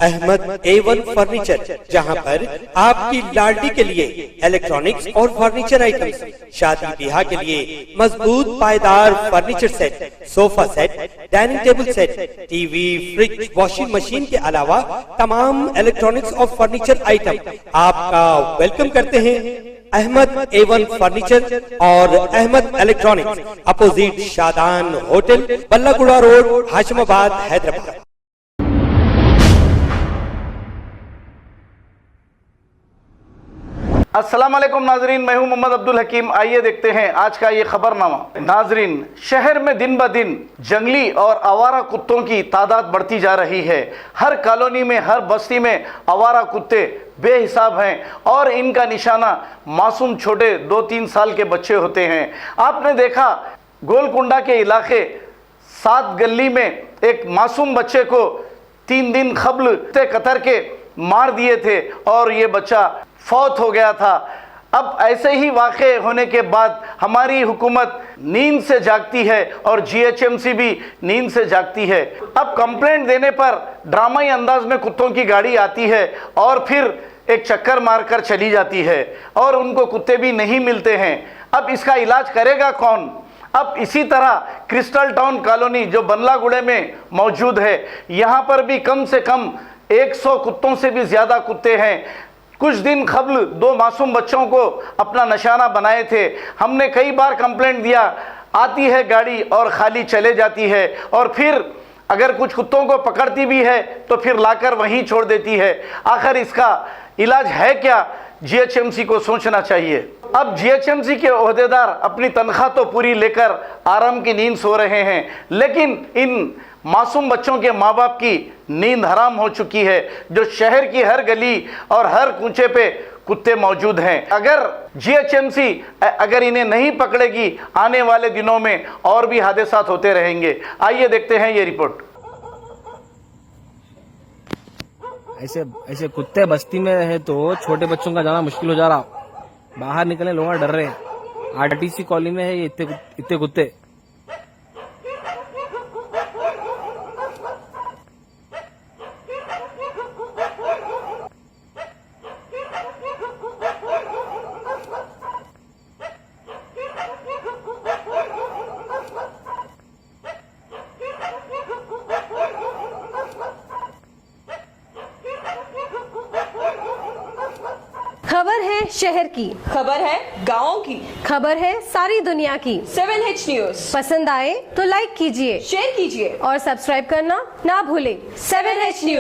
Ahmad A1 furniture, जहां पर आपकी लाडली के लिए इलेक्ट्रॉनिक्स और फर्नीचर आइटम्स, शादी ब्याह के लिए मजबूत पायदार furniture set, sofa set, dining table set, TV, fridge, washing machine के अलावा तमाम इलेक्ट्रॉनिक्स और फर्नीचर आइटम आपका वेलकम करते हैं। अहमद A1 फर्नीचर और Ahmed electronics, opposite Shadan hotel, Ballaguda road, Hashimabad, Hyderabad. अस्सलाम वालेकुम नाजरीन, मैं हूं मोहम्मद अब्दुल हकीम। आइए देखते हैं आज का ये खबरनामा। नाजरीन, शहर में दिन ब दिन जंगली और आवारा कुत्तों की तादाद बढ़ती जा रही है। हर कॉलोनी में, हर बस्ती में आवारा कुत्ते बेहिसाब हैं और इनका निशाना मासूम छोटे 2-3 साल के बच्चे होते हैं। आपने देखा गोलकुंडा के इलाके 7 गली में एक मासूम बच्चे को 3 दिन कब्ल कतर के मार दिए थे और ये बच्चा फौत हो गया था। अब ऐसे ही वाक़े होने के बाद हमारी हुकूमत नींद से जागती है और GHMC भी नींद से जागती है। अब कंप्लेंट देने पर ड्रामाई अंदाज में कुत्तों की गाड़ी आती है और फिर एक चक्कर मारकर चली जाती है और उनको कुत्ते भी नहीं मिलते हैं। अब इसका इलाज करेगा कौन? अब इसी तरह क्रिस्टल टाउन कॉलोनी जो बल्लागुड़े में मौजूद है, यहाँ पर भी कम से कम 100 कुत्तों से भी ज़्यादा कुत्ते हैं। कुछ दिन कबल 2 मासूम बच्चों को अपना निशाना बनाए थे। हमने कई बार कंप्लेंट दिया, आती है गाड़ी और खाली चले जाती है और फिर अगर कुछ कुत्तों को पकड़ती भी है तो फिर लाकर वहीं छोड़ देती है। आखिर इसका इलाज है क्या? GHMC को सोचना चाहिए। अब GHMC के ओहदेदार अपनी तनख्वाह तो पूरी लेकर आराम की नींद सो रहे हैं, लेकिन इन मासूम बच्चों के माँ बाप की नींद हराम हो चुकी है। जो शहर की हर गली और हर कूचे पे कुत्ते मौजूद हैं। अगर GHMC अगर इन्हें नहीं पकड़ेगी, आने वाले दिनों में और भी हादसात होते रहेंगे। आइए देखते हैं ये रिपोर्ट। ऐसे कुत्ते बस्ती में रहे तो छोटे बच्चों का जाना मुश्किल हो जा रहा। बाहर निकलने लोग डर रहे हैं। RTC कॉलोनी में है ये इतने कुत्ते। खबर है शहर की, खबर है गाँव की, खबर है सारी दुनिया की। 7H न्यूज पसंद आए तो लाइक कीजिए, शेयर कीजिए और सब्सक्राइब करना ना भूलें। 7H news.